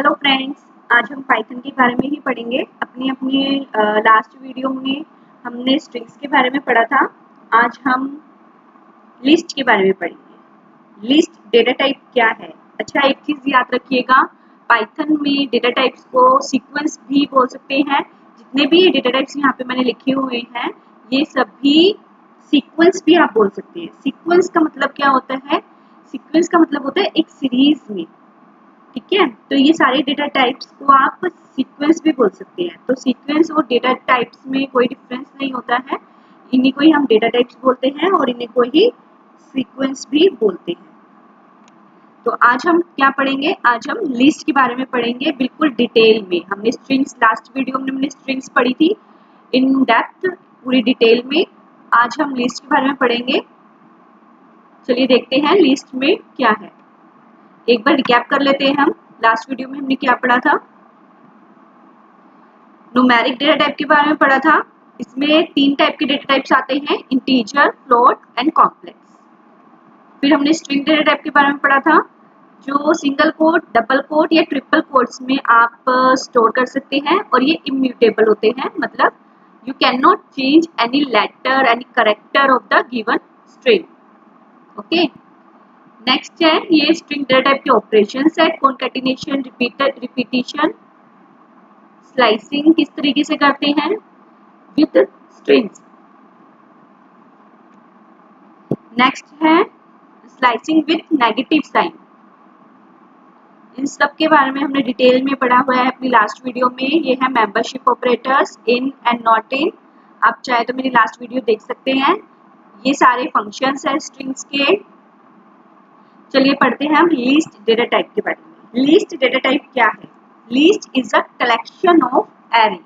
Hello friends, आज हम Python के बारे में ही पढ़ेंगे। अपनी लास्ट वीडियो में हमने स्ट्रिंग्स के बारे में पढ़ा था। आज हम लिस्ट के बारे में पढ़ेंगे। लिस्ट डेटा टाइप क्या है? अच्छा, एक चीज़ याद रखिएगा, पाइथन में डेटा टाइप्स को सीक्वेंस भी बोल सकते हैं। जितने भी डेटा टाइप्स यहाँ पे मैंने लिखे हुए हैं, ये सभी सीक्वेंस भी आप बोल सकते हैं। सीक्वेंस का मतलब क्या होता है? सीक्वेंस का मतलब होता है एक सीरीज में, ठीक है। तो ये सारे डेटा टाइप्स को आप सीक्वेंस भी बोल सकते हैं। तो सीक्वेंस और डेटा टाइप्स में कोई डिफरेंस नहीं होता है। इन्हीं को ही हम डेटा टाइप्स बोलते हैं और इन्हीं को ही सीक्वेंस भी बोलते हैं। तो आज हम क्या पढ़ेंगे? आज हम लिस्ट के बारे में पढ़ेंगे, बिल्कुल डिटेल में। हमने स्ट्रिंग्स, लास्ट वीडियो में हमने स्ट्रिंग्स पढ़ी थी इन डेप्थ, पूरी डिटेल में। आज हम लिस्ट के बारे में पढ़ेंगे। चलिए देखते हैं लिस्ट में क्या है। एक बार रिकैप कर लेते हैं हम। लास्ट वीडियो में हमने क्या पढ़ा था? न्यूमेरिक डेटा टाइप के बारे में पढ़ा था। इसमें 3 टाइप के डेटा टाइप्स आते हैं, इंटीजर, फ्लोट एंड कॉम्प्लेक्स। फिर हमने स्ट्रिंग डेटा टाइप के बारे में पढ़ा था, जो सिंगल कोट, डबल कोट या ट्रिपल कोट्स में आप स्टोर कर सकते हैं और ये इम्यूटेबल होते हैं, मतलब you can not change any letter, any character of the given string. Okay, next है ये स्ट्रिंग डेटा टाइप के ऑपरेशंस है, कॉन्कैटिनेशन, रिपीटिशन, स्लाइसिंग किस तरीके से करते हैं विद स्ट्रिंग्स। नेक्स्ट है स्लाइसिंग विद नेगेटिव साइन। इन सब के बारे में हमने डिटेल में पढ़ा हुआ है अपनी लास्ट वीडियो में। ये है membership operators, in and not in. आप चाहे तो मेरी लास्ट वीडियो देख सकते हैं। ये सारे फंक्शंस है स्ट्रिंग्स के। चलिए पढ़ते हैं हम लिस्ट डेटा टाइप के बारे में। लिस्ट डेटा टाइप क्या है? List is a collection of array.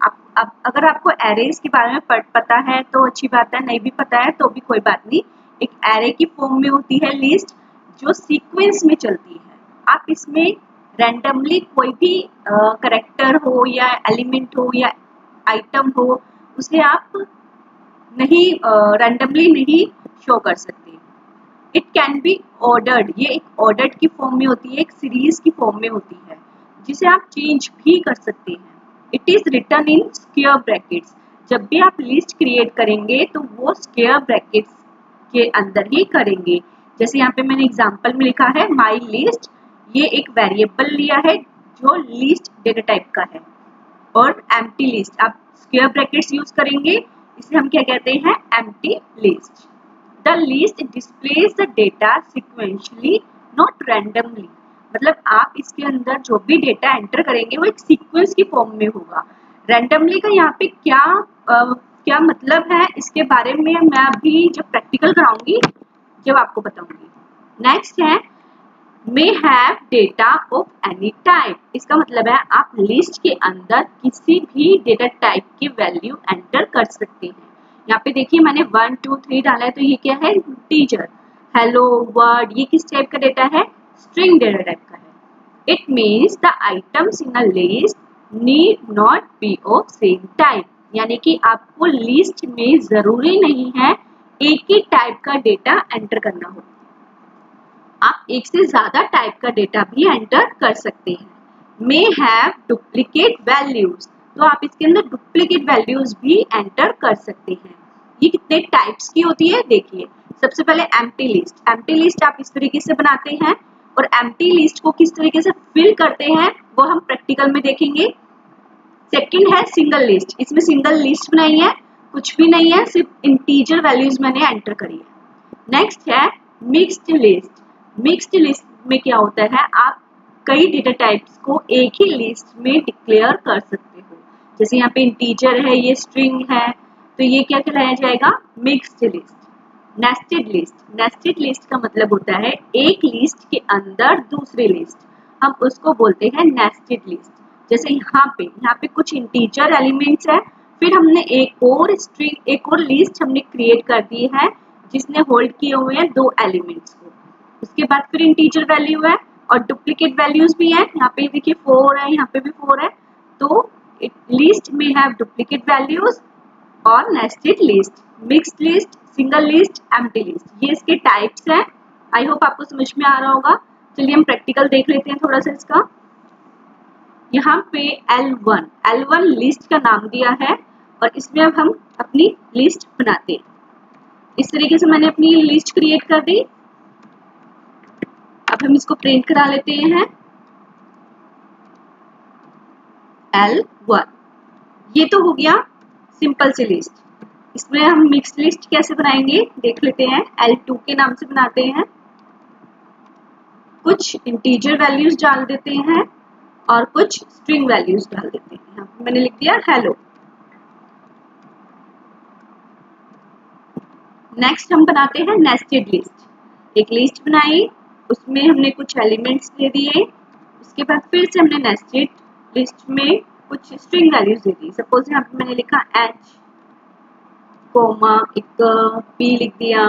अब अगर आपको एरेज के बारे में पता है तो अच्छी बात है, नहीं भी पता है तो भी कोई बात नहीं। एक एरे की फॉर्म में होती है लिस्ट, जो सीक्वेंस में चलती है। आप इसमें रैंडमली कोई भी कैरेक्टर हो या एलिमेंट हो या आइटम हो, उसे आप नहीं रैंडमली नहीं शो कर सकते। इट कैन बी ऑर्डर्ड, ये एक ऑर्डर्ड की फॉर्म में होती है, एक सीरीज की फॉर्म में होती है, जिसे आप चेंज भी कर सकते हैं। It is written in square brackets. जब भी आप लिस्ट क्रिएट करेंगे तो वो स्क्वायर ब्रैकेट्स के अंदर ही करेंगे। जैसे यहाँ पे मैंने एग्जांपल में लिखा है माई लिस्ट, ये एक वेरिएबल लिया है जो लिस्ट डेटा टाइप का है। और एम्प्टी लिस्ट, आप स्क्वायर ब्रैकेट्स यूज करेंगे, इसे हम क्या कहते हैं? Empty list. The list displays the data sequentially, not randomly। मतलब आप इसके अंदर जो भी डेटा एंटर करेंगे वो एक सीक्वेंस की फॉर्म में होगा। रैंडमली का यहाँ पे क्या मतलब है, इसके बारे में मैं अभी जब प्रैक्टिकल कराऊंगी जब आपको बताऊंगी। नेक्स्ट है may have data of any type. इसका मतलब है आप लिस्ट के अंदर किसी भी डेटा टाइप की वैल्यू एंटर कर सकते हैं। यहाँ पे देखिए मैंने 1 2 3 डाला है, तो ये क्या है? इंटीजर। हेलो वर्ड, ये किस टाइप का डेटा है? स्ट्रिंग डेटा टाइप का है। It means the items in a list need not be of same type. यानी कि आपको लिस्ट में जरूरी नहीं है एक ही टाइप का डेटा एंटर करना हो, आप एक से ज्यादा टाइप का डेटा भी एंटर कर सकते हैं। मे हैव डुप्लीकेट वैल्यूज, तो आप इसके अंदर डुप्लीकेट वैल्यूज भी एंटर कर सकते हैं। ये कितने टाइप्स की होती है देखिए। सबसे पहले एम्प्टी लिस्ट। एम्प्टी लिस्ट आप इस तरीके से बनाते हैं, और एम्प्टी लिस्ट को किस तरीके से फिल करते हैं वो हम प्रैक्टिकल में देखेंगे। सेकंड है सिंगल लिस्ट। इसमें सिंगल लिस्ट बनाई है, कुछ भी नहीं है, सिर्फ इंटीजर वैल्यूज मैंने एंटर करी है। नेक्स्ट है मिक्स्ड लिस्ट। मिक्स्ड लिस्ट में क्या होता है? आप कई डेटा टाइप्स को एक ही लिस्ट में डिक्लेयर कर सकते हो। जैसे यहाँ पे इंटीजर है, ये स्ट्रिंग है, तो ये क्या कहलाया जाएगा? Mixed list. Nested list. Nested list का मतलब होता है एक लिस्ट के अंदर दूसरी लिस्ट, हम उसको बोलते हैं नेस्टेड लिस्ट। जैसे यहाँ पे कुछ इंटीजर एलिमेंट्स है, फिर हमने एक और स्ट्रिंग, एक और लिस्ट हमने क्रिएट कर दी है जिसने होल्ड किए हुए हैं 2 एलिमेंट्स को। उसके बाद फिर इंटीजर वैल्यू है और डुप्लीकेट वैल्यूज भी है। यहाँ पे देखिए 4 है, यहाँ पे भी 4 है, तो लिस्ट में हैव डुप्लीकेट वैल्यूज और nested list, mixed list, single list, empty list, ये इसके टाइप्स हैं। आई होप आपको समझ में आ रहा होगा। चलिए हम प्रैक्टिकल देख लेते हैं थोड़ा सा इसका। यहाँ पे L1 लिस्ट का नाम दिया है और इसमें अब हम अपनी लिस्ट बनाते हैं। इस तरीके से मैंने अपनी लिस्ट क्रिएट कर दी। अब हम इसको प्रिंट करा लेते हैं। L1 ये तो हो गया सिंपल सी लिस्ट। इसमें हम मिक्स लिस्ट कैसे बनाएंगे देख लेते हैं। L2 के नाम से बनाते हैं, कुछ इंटीजर वैल्यूज डाल देते हैं और कुछ स्ट्रिंग वैल्यूज डाल देते हैं। यहाँ पे मैंने लिख दिया हेलो। नेक्स्ट हम बनाते हैं नेस्टेड लिस्ट। एक लिस्ट बनाई, उसमें हमने कुछ एलिमेंट्स दे दिए, उसके बाद फिर से हमने नेस्टेड लिस्ट में कुछ स्ट्रिंग वैल्यूज दे दी। सपोज यहाँ पे मैंने लिखा h कोमा एक p लिख दिया।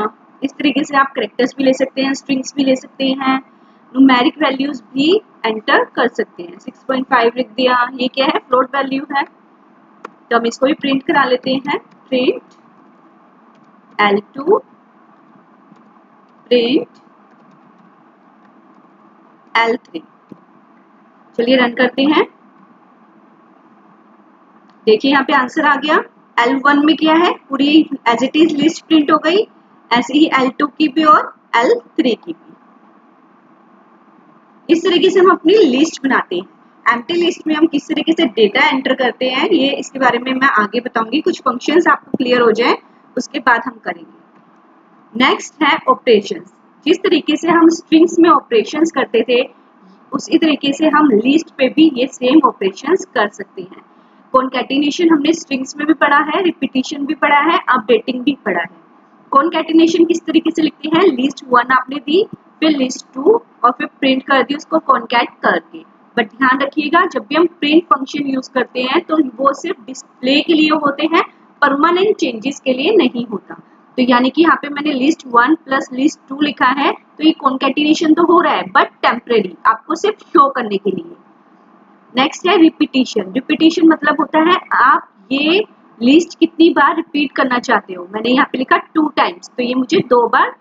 इस तरीके से आप कैरेक्टर्स भी ले सकते हैं, स्ट्रिंग्स भी ले सकते हैं, न्यूमेरिक वैल्यूज भी एंटर कर सकते हैं। 6.5 लिख दिया। ये क्या है? फ्लोट वैल्यू है। तो हम इसको भी प्रिंट करा लेते हैं। Print L2 print L3। चलिए रन करते हैं। देखिए यहाँ पे आंसर आ गया। L1 में क्या है? पूरी as it is list print हो गई, ऐसे ही L2 की भी और L3 की भी। इस तरीके से हम अपनी लिस्ट बनाते हैं। एम्प्टी लिस्ट में हम किस तरीके से डेटा एंटर करते हैं, ये इसके बारे में मैं आगे बताऊंगी। कुछ फंक्शंस आपको क्लियर हो जाए उसके बाद हम करेंगे। नेक्स्ट है ऑपरेशंस। जिस तरीके से हम स्ट्रिंग्स में ऑपरेशंस करते थे उसी तरीके से हम लिस्ट पे भी ये सेम ऑपरेशंस कर सकते हैं। कॉन्कैटिनेशन हमने स्ट्रिंग्स में भी पढ़ा है, रिपीटिशन भी पढ़ा है, अपडेटिंग भी पढ़ा है। कॉन्कैटिनेशन किस तरीके से लिखते हैं? लिस्ट 1 आपने दी, फिर लिस्ट 2 और फिर प्रिंट कर दी उसको कॉन्कैट करके। बट ध्यान रखिएगा जब भी हम प्रिंट फंक्शन यूज करते हैं तो वो सिर्फ डिस्प्ले के लिए होते हैं, परमानेंट चेंजेस के लिए नहीं होता। तो यानी कि यहाँ पे मैंने लिस्ट 1 प्लस लिस्ट 2 लिखा है, तो ये कॉन्कैटिनेशन तो हो रहा है बट टेम्परेरी, आपको सिर्फ शो करने के लिए। नेक्स्ट है रिपीटिशन। रिपीटिशन मतलब होता है आप ये लिस्ट कितनी बार रिपीट करना चाहते हो। मैंने यहाँ पे लिखा 2 टाइम्स, तो ये मुझे 2 बार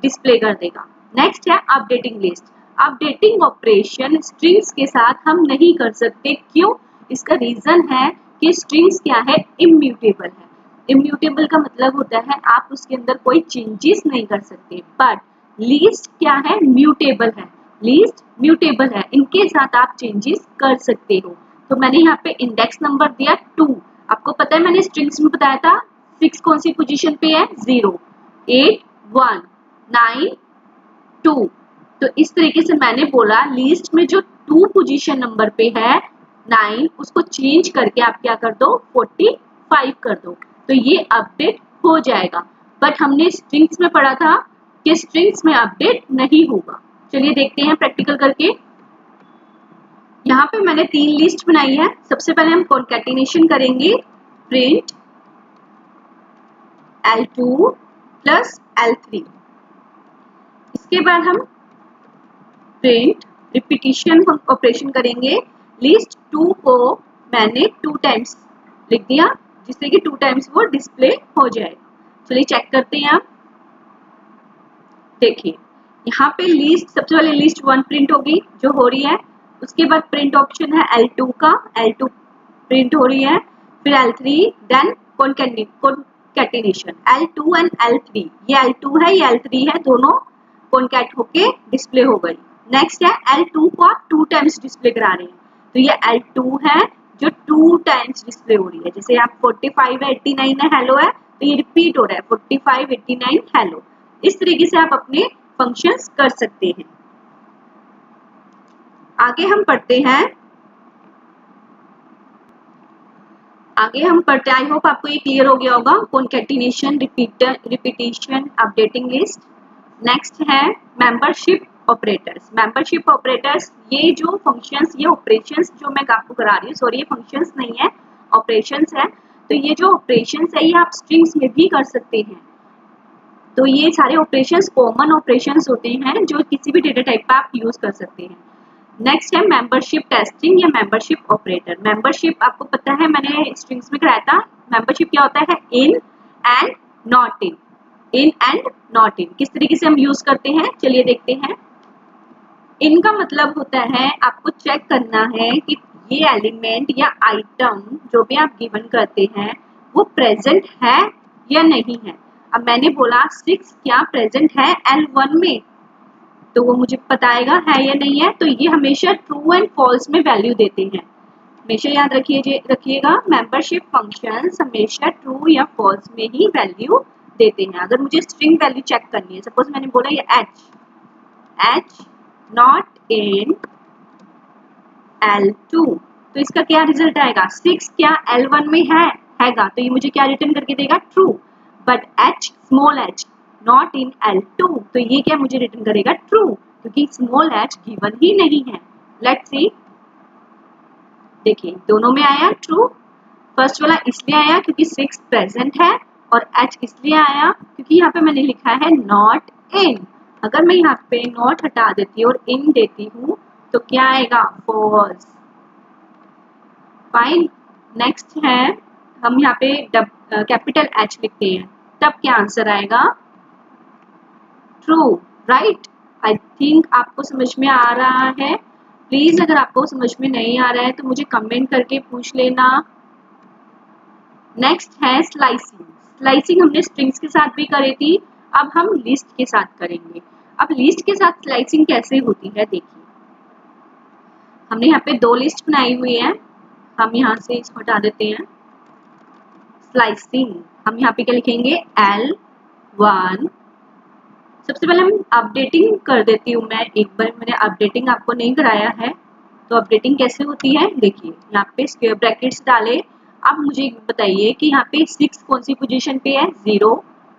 डिस्प्ले कर देगा। नेक्स्ट है updating list. Updating operation strings के साथ हम नहीं कर सकते। क्यों? इसका रीजन है कि स्ट्रिंग्स क्या है? इम्यूटेबल है। इम्यूटेबल का मतलब होता है आप उसके अंदर कोई चेंजेस नहीं कर सकते। बट लिस्ट क्या है? म्यूटेबल है। लिस्ट म्यूटेबल है, इनके साथ आप चेंजेस कर सकते हो। तो मैंने यहाँ पे इंडेक्स नंबर दिया 2। आपको पता है मैंने स्ट्रिंग्स में बताया था 6 कौन सी पोजीशन पे है? 0, 8, 1, 9, 2। तो इस तरीके से मैंने बोला लिस्ट में जो 2 पोजीशन नंबर पे है 9, उसको चेंज करके आप क्या कर दो? 45 कर दो, तो ये अपडेट हो जाएगा। बट हमने स्ट्रिंग्स में पढ़ा था कि स्ट्रिंग्स में अपडेट नहीं होगा। चलिए देखते हैं प्रैक्टिकल करके। यहाँ पे मैंने 3 लिस्ट बनाई है। सबसे पहले हम कॉन्कैटिनेशन करेंगे। Print L2 plus L3। इसके बाद हम प्रिंट रिपीटिशन ऑपरेशन करेंगे। लिस्ट 2 को मैंने 2 टाइम्स लिख दिया जिससे कि 2 टाइम्स वो डिस्प्ले हो जाए। चलिए चेक करते हैं। आप देखिए यहाँ पे लिस्ट, सबसे पहले लिस्ट 1 प्रिंट होगी जो हो रही है। उसके बाद प्रिंट ऑप्शन है L2 का, L2 प्रिंट हो रही है, फिर L3, then concatenation L2 and L3। ये L2 है, ये L3 है, दोनों कॉन्कैट होके डिस्प्ले हो गई। नेक्स्ट है L2 को आप 2 टाइम्स डिस्प्ले करा रहे हैं, तो ये L2 है जो 2 टाइम्स डिस्प्ले हो रही है। जैसे आप 45 है, 89 है, हेलो है, तो ये रिपीट हो रहा है 45, 89, हेलो। इस तरीके से आप अपने फंक्शंस कर सकते हैं। आगे हम पढ़ते हैं। आई होप आपको ये क्लियर हो गया होगा। Concatenation, repetition, updating list. Next है मेंबरशिप ऑपरेटर्स। मेंबरशिप ऑपरेटर्स ये जो फंक्शंस, ये ऑपरेशंस जो मैं आपको करा रही हूँ, सॉरी ये फंक्शंस नहीं है, ऑपरेशंस है। तो ये जो ऑपरेशंस है ये आप स्ट्रिंग्स में भी कर सकते हैं। तो ये सारे ऑपरेशंस कॉमन ऑपरेशंस होते हैं जो किसी भी डेटा टाइप पर आप यूज कर सकते हैं। नेक्स्ट है मेंबरशिप टेस्टिंग या मेंबरशिप ऑपरेटर। मेंबरशिप आपको पता है मैंने स्ट्रिंग्स में कराया था। मेंबरशिप क्या होता है? In and not in. In and not in किस तरीके से हम यूज करते हैं, चलिए देखते हैं। इन का मतलब होता है आपको चेक करना है कि ये एलिमेंट या आइटम जो भी आप गिवन करते हैं वो प्रेजेंट है या नहीं है। अब मैंने बोला 6 क्या प्रेजेंट है L1 में, तो वो मुझे बताएगा है या नहीं है। तो ये हमेशा ट्रू एंड फॉल्स में वैल्यू देते हैं। हमेशा याद रखिएगा मेंबरशिप फंक्शंस हमेशा ट्रू या फॉल्स में ही वैल्यू देते हैं। अगर मुझे स्ट्रिंग वैल्यू चेक करनी है, सपोज मैंने बोला ये h नॉट इन L2, तो इसका क्या रिजल्ट आएगा, 6 क्या L1 में हैगा, तो ये मुझे क्या रिटर्न करके देगा, true. But h small h not in L2, तो ये क्या मुझे रिटर्न करेगा, ट्रू, क्योंकि स्मॉल h गिवन ही नहीं है। लेट्स सी, देखिए दोनों में आया ट्रू। फर्स्ट वाला इसलिए आया क्योंकि 6 प्रेजेंट है, और h इसलिए आया क्योंकि यहाँ पे मैंने लिखा है नॉट इन। अगर मैं यहाँ पे नॉट हटा देती हूँ और इन देती हूँ तो क्या आएगा, फॉल्स। फाइन। नेक्स्ट है, हम यहाँ पे कैपिटल H लिखते हैं, तब क्या आंसर आएगा, ट्रू, राइट। आई थिंक आपको समझ में आ रहा है। प्लीज अगर आपको समझ में नहीं आ रहा है तो मुझे कमेंट करके पूछ लेना। नेक्स्ट है स्लाइसिंग। स्लाइसिंग हमने स्ट्रिंग्स के साथ भी करी थी, अब हम लिस्ट के साथ करेंगे। अब लिस्ट के साथ स्लाइसिंग कैसे होती है, देखिए हमने यहाँ पे 2 लिस्ट बनाई हुई है, हम यहाँ से इसको हटा देते हैं। स्लाइसिंग हम यहाँ पे क्या लिखेंगे, L1। सबसे पहले हम अपडेटिंग कर देती हूँ मैं, एक बार मैंने अपडेटिंग आपको नहीं कराया है, तो अपडेटिंग कैसे होती है, देखिए यहाँ पे स्क्वायर ब्रैकेट्स डाले। अब मुझे बताइए कि यहाँ पे 6 कौन सी पोजीशन पे है, 0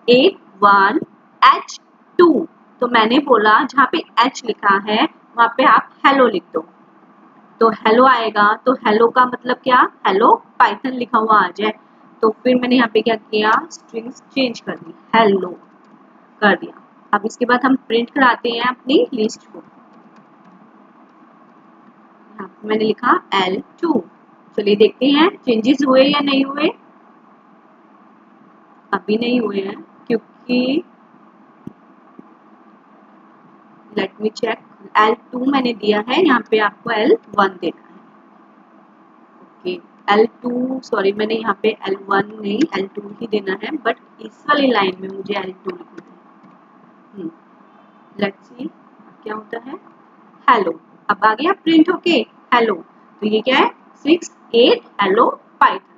8 1 H2। तो मैंने बोला जहाँ पे H लिखा है वहां पे आप हेलो लिख दो, तो हेलो आएगा। तो हेलो का मतलब क्या, हेलो पाइथन लिखा हुआ आ जाए। तो फिर मैंने यहाँ पे क्या किया, स्ट्रिंग्स चेंज कर दी, हेलो कर दिया। अब इसके बाद हम प्रिंट कराते हैं अपनी लिस्ट को, यहाँ पे मैंने लिखा L2। चलिए देखते हैं चेंजेस हुए या नहीं हुए। अभी नहीं हुए हैं क्योंकि लेट मी चेक, L2 मैंने दिया है, यहाँ पे आपको L1 देना है। ओके L2, सॉरी मैंने यहाँ पे L1 नहीं L2 ही देना है, बट इस वाली लाइन में मुझे L2 लिखना है। लेट्स सी क्या होता है, हेलो। अब आ गया प्रिंट होके हेलो, तो ये क्या है, 6 8 हेलो पाइथन।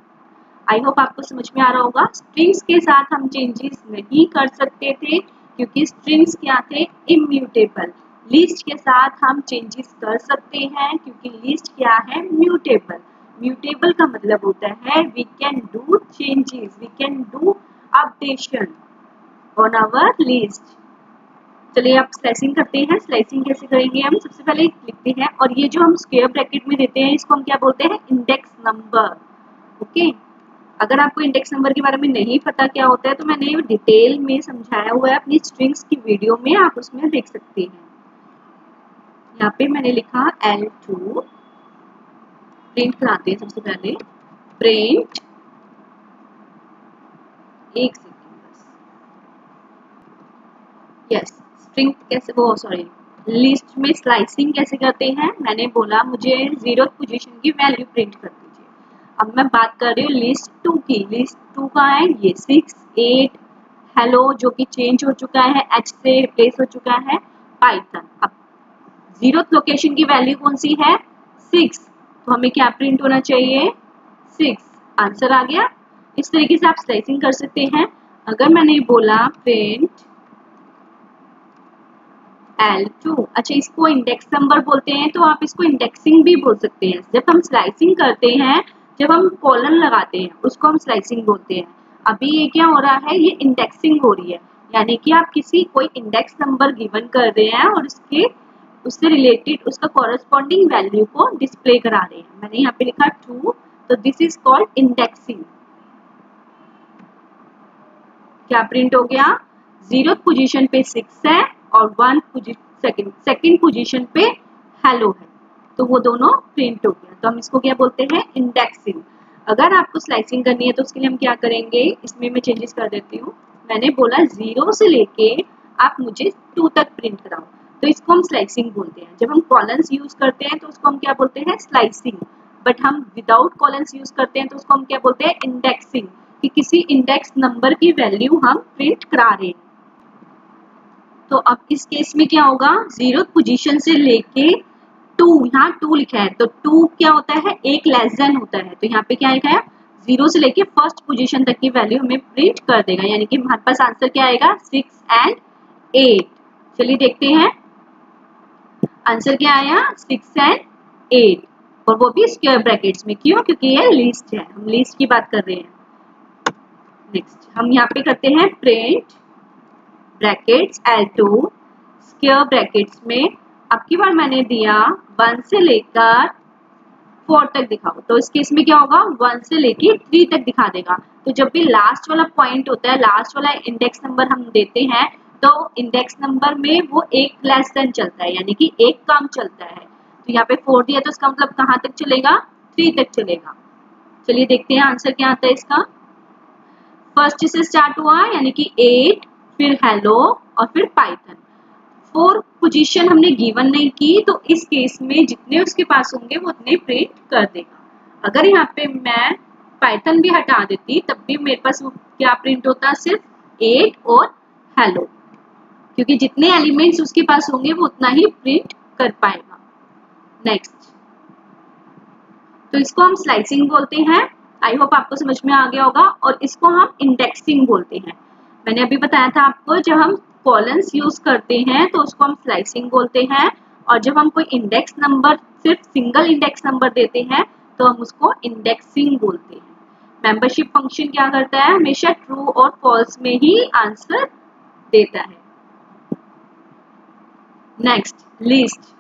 आई होप आपको समझ में आ रहा होगा। स्ट्रिंग्स के साथ हम चेंजेस नहीं कर सकते थे क्योंकि स्ट्रिंग्स क्या थे, इम्यूटेबल। लिस्ट के साथ हम चेंजेस कर सकते हैं क्योंकि लिस्ट क्या है, म्यूटेबल। म्यूटेबल का मतलब होता है we can do changes, we can do updation on our list. चलिए आप स्लाइसिंग करते हैं। स्लाइसिंग कैसे करेंगे, हम सबसे पहले लिखते हैं, और ये जो हम स्क्वायर ब्रैकेट में देते हैं इसको हम क्या बोलते हैं, इंडेक्स नंबर। ओके, अगर आपको इंडेक्स नंबर के बारे में नहीं पता क्या होता है तो मैंने डिटेल में समझाया हुआ है अपनी स्ट्रिंग्स की वीडियो में, आप उसमें देख सकते हैं। यहाँ पे मैंने लिखा L2, प्रिंट कराते हैं सबसे पहले, प्रिंट, एक सेकेंड बस, यस। स्ट्रिंग कैसे, वो सॉरी, लिस्ट में स्लाइसिंग कैसे करते हैं, मैंने बोला मुझे 0th पोजीशन की वैल्यू प्रिंट कर दीजिए। अब मैं बात कर रही हूँ लिस्ट 2 की। लिस्ट 2 का है ये 6 8 हेलो, जो कि चेंज हो चुका है, H से रिप्लेस हो चुका है पाइथन। अब 0th लोकेशन की वैल्यू कौन सी है, 6, तो हमें क्या प्रिंट होना चाहिए, 6। आंसर आ गया। इस तरीके से आप स्लाइसिंग कर सकते हैं। अगर मैंने बोला प्रिंट L2, अच्छा इसको इंडेक्स नंबर बोलते हैं, तो आप इसको इंडेक्सिंग भी बोल सकते हैं। जब हम स्लाइसिंग करते हैं, जब हम कॉलन लगाते हैं उसको हम स्लाइसिंग बोलते हैं। अभी ये क्या हो रहा है, ये इंडेक्सिंग हो रही है, यानी कि आप किसी कोई इंडेक्स नंबर गिवन कर रहे हैं और उससे रिलेटेड उसका कॉरेस्पॉन्डिंग वैल्यू को डिस्प्ले करा रहे हैं। मैंने यहाँ पे लिखा 2, तो दिस इज कॉल्ड इंडेक्सिंग। क्या प्रिंट हो गया, 0th पोजीशन पे 6 है और 2nd पोजीशन पे हेलो है, तो वो दोनों प्रिंट हो गया। तो हम इसको क्या बोलते हैं, इंडेक्सिंग। अगर आपको स्लाइसिंग करनी है तो उसके लिए हम क्या करेंगे, इसमें मैं चेंजेस कर देती हूँ। मैंने बोला 0 से लेके आप मुझे 2 तक प्रिंट कराओ, तो इसको हम स्लाइसिंग बोलते हैं। जब हम कॉलम्स यूज करते हैं तो उसको हम क्या बोलते हैं, स्लाइसिंग। बट हम विदाउट कॉलम्स यूज करते हैं तो उसको हम क्या बोलते हैं, इंडेक्सिंग, कि किसी इंडेक्स नंबर की वैल्यू हम प्रिंट करा रहे हैं। तो अब इस केस में क्या होगा, 0th पोजीशन से लेके 2, यहाँ 2 लिखा है तो 2 क्या होता है, एक लेस देन होता है, तो यहाँ पे क्या लिखा है, 0 से लेके फर्स्ट पोजीशन तक की वैल्यू हमें प्रिंट कर देगा, यानी कि हमारे पास आंसर क्या आएगा, 6 एंड 8। चलिए देखते हैं आंसर क्या आया, 6 एंड 8, और वो भी स्क्वायर ब्रैकेट्स में, क्यों, क्योंकि ये लिस्ट है, हम लिस्ट की बात कर रहे हैं। नेक्स्ट हम यहाँ पे करते हैं print brackets L2 square brackets में, अब की बार मैंने दिया 1 से लेकर 4 तक दिखाओ, तो इस केस में क्या होगा, 1 से लेके 3 तक दिखा देगा। तो जब भी लास्ट वाला पॉइंट होता है, लास्ट वाला इंडेक्स नंबर हम देते हैं, तो इंडेक्स नंबर में वो एक लेस देन चलता है, यानी कि एक कम चलता है। तो यहाँ पे 4 दिया तो इसका मतलब कहाँ तक चलेगा, 3 तक चलेगा। चलिए देखते हैं आंसर क्या आता है इसका। फर्स्ट से स्टार्ट हुआ यानी कि 8, फिर हेलो और फिर पाइथन। 4 पोजीशन हमने गिवन नहीं की, तो इस केस में जितने उसके पास होंगे वो उतने प्रिंट कर देगा। अगर यहाँ पे मैं पाइथन भी हटा देती तब भी मेरे पास क्या प्रिंट होता, सिर्फ 8 और हेलो, क्योंकि जितने एलिमेंट्स उसके पास होंगे वो उतना ही प्रिंट कर पाएगा। नेक्स्ट, तो इसको हम स्लाइसिंग बोलते हैं, आई होप आपको समझ में आ गया होगा, और इसको हम इंडेक्सिंग बोलते हैं। मैंने अभी बताया था आपको, जब हम कॉलम्स यूज करते हैं तो उसको हम स्लाइसिंग बोलते हैं, और जब हम कोई इंडेक्स नंबर, सिर्फ सिंगल इंडेक्स नंबर देते हैं तो हम उसको इंडेक्सिंग बोलते हैं। मेंबरशिप फंक्शन क्या करता है, हमेशा ट्रू और फॉल्स में ही आंसर देता है। Next, list.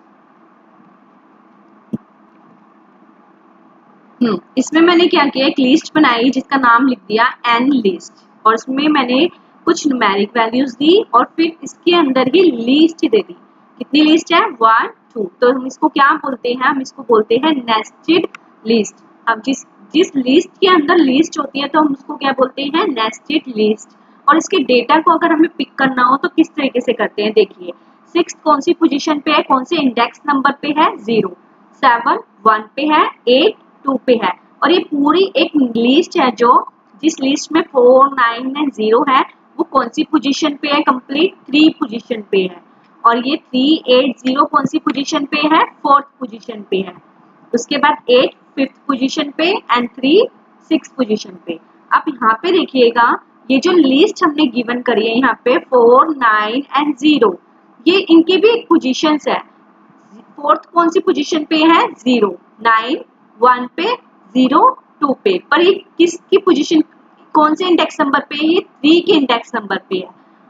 इसमें मैंने क्या किया, एक लिस्ट बनाई जिसका नाम लिख दिया एन लिस्ट, और इसमें मैंने कुछ न्यूमेरिक वैल्यूज दी और फिर इसके अंदर ही लिस्ट दे दी। कितनी लिस्ट है, 1 2, तो हम इसको क्या बोलते हैं, हम इसको बोलते हैं नेस्टेड लिस्ट। अब जिस लिस्ट के अंदर लिस्ट होती है तो हम उसको क्या बोलते हैं, नेस्टेड लिस्ट। और इसके डेटा को अगर हमें पिक करना हो तो किस तरीके से करते हैं, देखिए 6 कौन सी पोजीशन पे है, कौन से इंडेक्स नंबर पे है, 0, 7 1 पे है, 8 2 पे है, और ये पूरी एक लिस्ट है, जो जिस लिस्ट में 4 9 एंड 0 है वो कौन सी पोजीशन पे है, कंप्लीट 3 पोजीशन पे है, और ये 3 8 0 कौन सी पोजीशन पे है, 4th पोजीशन पे है। उसके बाद 8 5th पोजीशन पे एंड 3 6th पोजीशन पे। अब यहाँ पे देखिएगा, ये जो लिस्ट हमने गिवन करी है यहाँ पे 4 9 एंड 0, ये इनके भी पोजीशंस है। 4th कौन सी पोजीशन पे है, 0, 9 1 पे, 0 2 पे, पर ये किसकी पोजीशन, कौन से इंडेक्स नंबर पे है, ये 3 के इंडेक्स नंबर पे है,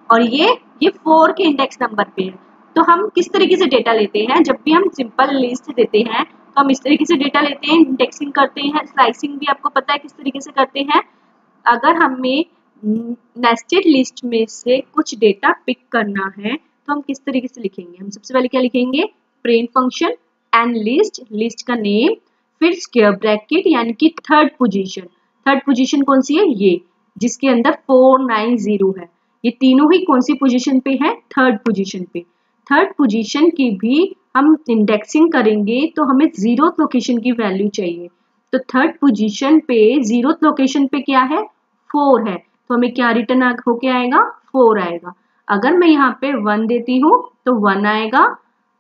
और ये 4 के इंडेक्स नंबर पे है। तो हम किस तरीके से डेटा लेते हैं, जब भी हम सिंपल लिस्ट देते हैं तो हम इस तरीके से डेटा लेते हैं, इंडेक्सिंग करते हैं। स्लाइसिंग भी आपको पता है किस तरीके से करते हैं। अगर हमें नेस्टेड लिस्ट में से कुछ डेटा पिक करना है तो हम किस तरीके से लिखेंगे, हम सबसे पहले क्या लिखेंगे, print function and list, list का नेम, फिर स्क्वायर ब्रैकेट यानी कि 3rd पोजीशन। 3rd पोजीशन कौन सी है, ये जिसके अंदर 4 9 0 है, ये तीनों ही कौन सी पोजीशन पे है, 3rd पोजीशन पे। 3rd पोजीशन की भी हम इंडेक्सिंग करेंगे तो हमें 0th लोकेशन की वैल्यू चाहिए, तो 3rd पोजीशन पे 0th लोकेशन पे क्या है, 4 है, तो हमें क्या रिटर्न होके आएगा, 4 आएगा। अगर मैं यहाँ पे 1 देती हूँ तो 1 आएगा,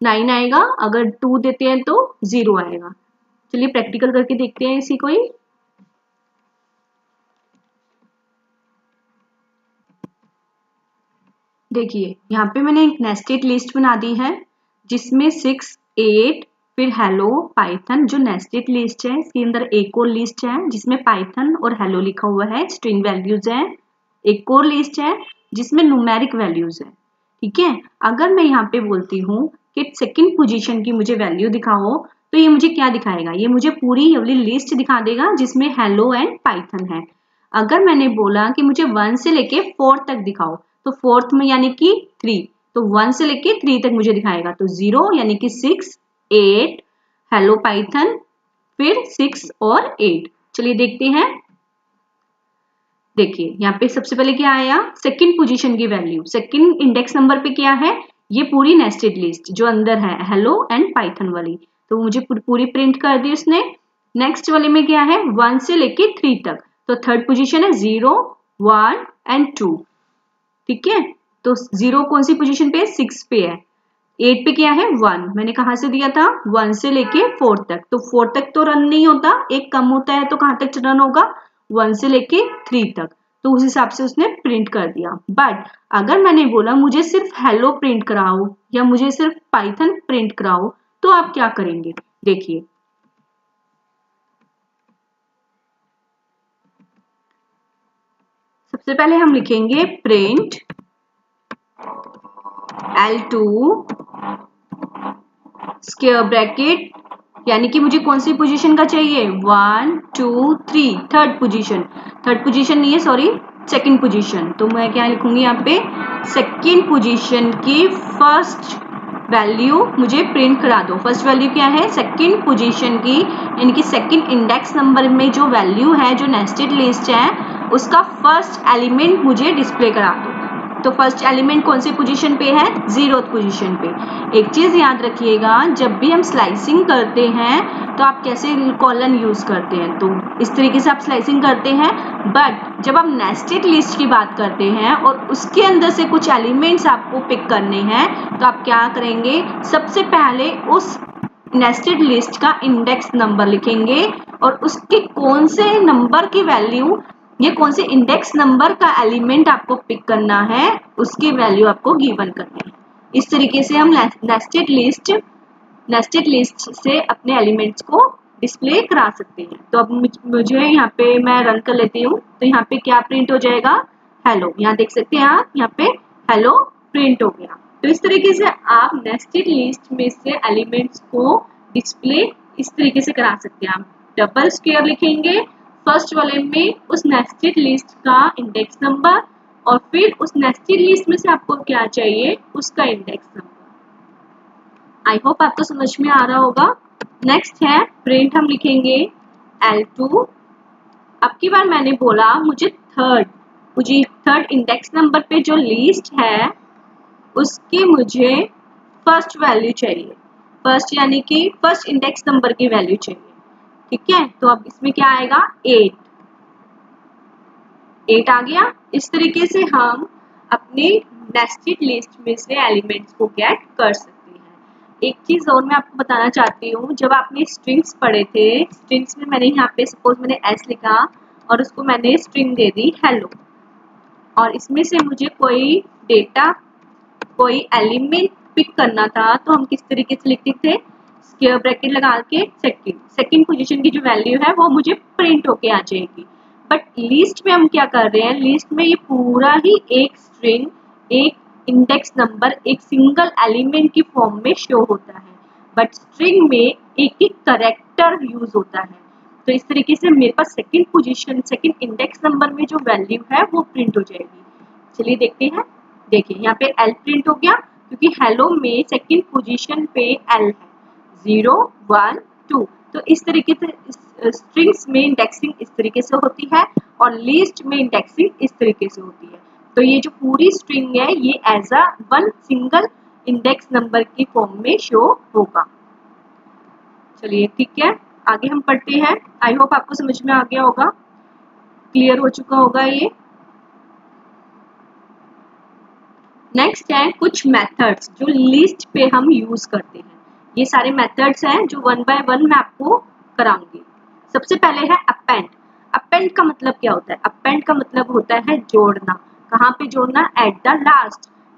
9 आएगा, अगर 2 देते हैं तो 0 आएगा। चलिए प्रैक्टिकल करके देखते हैं इसी को ही। देखिए यहाँ पे मैंने एक नेस्टेड लिस्ट बना दी है जिसमें 6 8 फिर हेलो पाइथन, जो नेस्टेड लिस्ट है इसके अंदर एक और लिस्ट है जिसमें पाइथन और हेलो लिखा हुआ है, स्ट्रिंग वैल्यूज है। एक और लिस्ट है जिसमें न्यूमेरिक वैल्यूज है, ठीक है। अगर मैं यहाँ पे बोलती हूँ कि 2nd पोजीशन की मुझे वैल्यू दिखाओ, तो ये मुझे क्या दिखाएगा, ये मुझे पूरी वाली लिस्ट दिखा देगा जिसमें हेलो एंड पाइथन है। अगर मैंने बोला कि मुझे 1 से लेके 4 तक दिखाओ, तो 4th में यानी कि 3, तो 1 से लेके 3 तक मुझे दिखाएगा, तो 0 यानी कि 6 8 हेलो पाइथन, फिर 6 और 8। चलिए देखते हैं। देखिए यहाँ पे सबसे पहले क्या आया, 2nd पोजीशन की वैल्यू, 2nd इंडेक्स नंबर पे क्या है, ये पूरी नेस्टेड लिस्ट जो अंदर है हेलो एंड पाइथन वाली, तो मुझे पूरी प्रिंट कर दी उसने। नेक्स्ट वाले में क्या है 1 से लेके 3 तक, तो थर्ड पोजीशन है 0, 1 एंड 2। ठीक है, तो 0 कौन सी पोजीशन पे है 6 पे है। 8 पे क्या है 1, मैंने कहां से दिया था 1 से लेके 4 तक, तो 4 तक तो रन नहीं होता, एक कम होता है, तो कहां तक रन होगा 1 से लेके 3 तक, तो उस हिसाब से उसने प्रिंट कर दिया। बट अगर मैंने बोला मुझे सिर्फ हेलो प्रिंट कराओ या मुझे सिर्फ पाइथन प्रिंट कराओ, तो आप क्या करेंगे देखिए। सबसे पहले हम लिखेंगे प्रिंट L2 स्क्वायर ब्रैकेट, यानी कि मुझे कौन सी पोजीशन का चाहिए 1 2 3, थर्ड पोजीशन नहीं है सॉरी, सेकंड पोजीशन। तो मैं क्या लिखूंगी यहाँ पे सेकंड पोजीशन की फर्स्ट वैल्यू मुझे प्रिंट करा दो। फर्स्ट वैल्यू क्या है सेकंड पोजीशन की, यानी कि सेकंड इंडेक्स नंबर में जो वैल्यू है, जो नेस्टेड लिस्ट है, उसका फर्स्ट एलिमेंट मुझे डिस्प्ले करा दो। तो फर्स्ट एलिमेंट कौन सी पोजीशन पे है 0th पोजीशन पे। एक चीज याद रखिएगा, जब भी हम स्लाइसिंग करते हैं तो आप कैसे कॉलन यूज करते हैं, तो इस तरीके से आप स्लाइसिंग करते हैं। बट जब आप नेस्टेड लिस्ट की बात करते हैं और उसके अंदर से कुछ एलिमेंट्स आपको पिक करने हैं, तो आप क्या करेंगे, सबसे पहले उस नेस्टेड लिस्ट का इंडेक्स नंबर लिखेंगे और उसके कौन से नंबर की वैल्यू, ये कौन से इंडेक्स नंबर का एलिमेंट आपको पिक करना है, उसकी वैल्यू आपको गिवन करनी है। इस तरीके से हम नेस्टेड लिस्ट से अपने एलिमेंट्स को डिस्प्ले करा सकते हैं। तो अब मुझे यहाँ पे मैं रन कर लेती हूँ, तो यहाँ पे क्या प्रिंट हो जाएगा हेलो, यहाँ देख सकते हैं आप, यहाँ पे हेलो प्रिंट हो गया। तो इस तरीके से आप नेस्टेड लिस्ट में से एलिमेंट्स को डिस्प्ले इस तरीके से करा सकते हैं। आप डबल स्क्वायर लिखेंगे, फर्स्ट वाले में उस नेस्टेड लिस्ट का इंडेक्स नंबर और फिर उस नेस्टेड लिस्ट में से आपको क्या चाहिए उसका इंडेक्स नंबर। आई होप आपको समझ में आ रहा होगा। नेक्स्ट है प्रिंट, हम लिखेंगे L2। अब की बार मैंने बोला मुझे थर्ड इंडेक्स नंबर पे जो लिस्ट है उसकी मुझे फर्स्ट वैल्यू चाहिए, फर्स्ट यानी कि फर्स्ट इंडेक्स नंबर की वैल्यू चाहिए। ठीक है, तो अब इसमें क्या आएगा 8 आ गया। इस तरीके से हम अपनी नेस्टेड लिस्ट में से एलिमेंट्स को गेट कर सकते हैं। एक चीज और मैं आपको बताना चाहती हूँ, जब आपने स्ट्रिंग्स पढ़े थे, स्ट्रिंग्स में मैंने यहाँ पे सपोज मैंने S लिखा और उसको मैंने स्ट्रिंग दे दी हेलो, और इसमें से मुझे कोई डेटा, कोई एलिमेंट पिक करना था, तो हम किस तरीके से लिखते थे स्क्वायर ब्रैकेट लगा के सेकंड पोजीशन की जो वैल्यू है वो मुझे प्रिंट होके आ जाएगी। बट लिस्ट में हम क्या कर रहे हैं, लिस्ट में ये पूरा ही एक स्ट्रिंग, एक इंडेक्स नंबर, एक सिंगल एलिमेंट की फॉर्म में शो होता है, बट स्ट्रिंग में एक एक करेक्टर यूज होता है। तो इस तरीके से मेरे पास second position, second index number में जो वैल्यू है वो प्रिंट हो जाएगी। चलिए देखते हैं। देखिए यहाँ पे L प्रिंट हो गया, क्योंकि हेलो में सेकंड पोजीशन पे L है, 0 1 2। तो इस तरीके से स्ट्रिंग्स में इंडेक्सिंग इस तरीके से होती है और लिस्ट में इंडेक्सिंग इस तरीके से होती है। तो ये जो पूरी स्ट्रिंग है ये as a one single index number की फॉर्म में शो होगा। चलिए ठीक है, आगे हम पढ़ते हैं। आई होप आपको समझ में आ गया होगा, क्लियर हो चुका होगा ये। नेक्स्ट है कुछ मेथड्स जो लिस्ट पे हम यूज करते हैं। ये सारे मेथड्स हैं जो वन बाय वन मैं आपको कराऊंगी। सबसे पहले है अपेंड। अपेंड का मतलब क्या होता है, अपेंड का मतलब होता है जोड़ना। कहाँ पे जोड़ना, एट द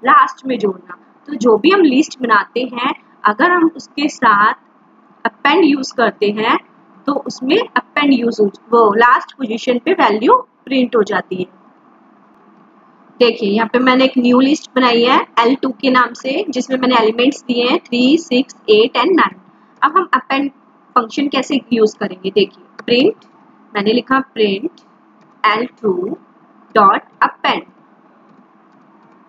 लास्ट में जोड़ना। तो जो भी हम लिस्ट बनाते हैं, अगर हम उसके साथ अपेंड यूज करते हैं तो उसमें अपेंड यूज वो लास्ट पोजीशन पे वैल्यू प्रिंट हो जाती है। देखिए यहाँ पे मैंने एक न्यू लिस्ट बनाई है L2 के नाम से, जिसमें मैंने एलिमेंट्स दिए हैं 3 6 8 एंड 9। अब हम अपेंड फंक्शन कैसे यूज करेंगे, देखिए प्रिंट, मैंने लिखा print L2 dot append.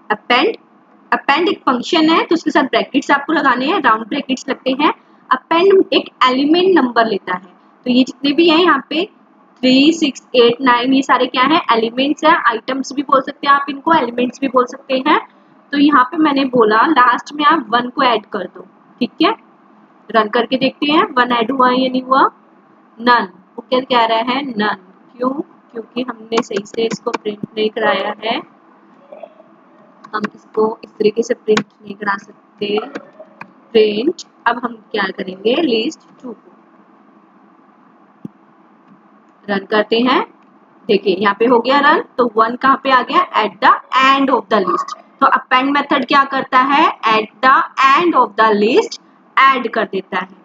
Append एक फंक्शन है, तो उसके साथ ब्रैकेट्स आपको लगाने हैं, राउंड ब्रैकेट्स लगते हैं। अपेंड एक एलिमेंट नंबर लेता है, तो ये जितने भी हैं यहाँ पे 3 6 8 9 ये सारे क्या है, एलिमेंट्स हैं। आइटम्स भी बोल सकते हैं आप इनको, एलिमेंट्स भी बोल सकते हैं। तो यहाँ पे मैंने बोला लास्ट में आप 1 को ऐड कर दो। ठीक है, रन करके देखते हैं 1 ऐड हुआ या नहीं हुआ। नन, वो क्या कह रहा है नन, क्यों? क्योंकि हमने सही से इसको प्रिंट नहीं कराया है, हम इसको इस तरीके से प्रिंट नहीं करा सकते। प्रिंट, अब हम क्या करेंगे, लिस्ट 2 को रन करते हैं। देखिए यहाँ पे हो गया रन, तो 1 कहाँ पे आ गया, at the end of the list. तो अपेंड मेथड क्या करता है, at the end of the list add कर देता है।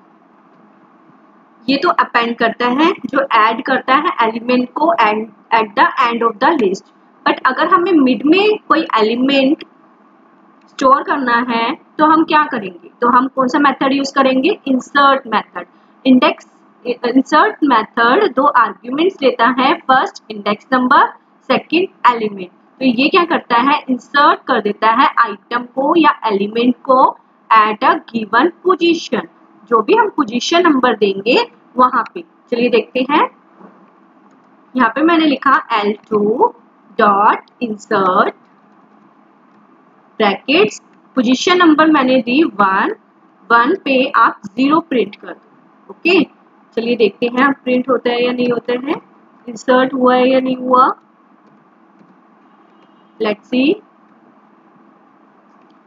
ये तो अपेंड करता है, जो ऐड करता है एलिमेंट को at the end of the list. But अगर हमें मिड में कोई एलिमेंट स्टोर करना है तो हम क्या करेंगे, तो हम कौन सा मेथड यूज करेंगे, insert method. Index insert method 2 arguments लेता है, first index number, second element. तो ये क्या करता है, इंसर्ट कर देता है आइटम को या एलिमेंट को एट अ गिवन पोजीशन, जो भी हम पोजीशन नंबर देंगे वहां पे। चलिए देखते हैं, यहाँ पे मैंने लिखा L2 dot insert brackets, position number मैंने दी 1 पे आप 0 प्रिंट कर दो। ओके, चलिए देखते हैं अब प्रिंट होता है या नहीं होता है, इंसर्ट हुआ है या नहीं हुआ, लेट्स सी,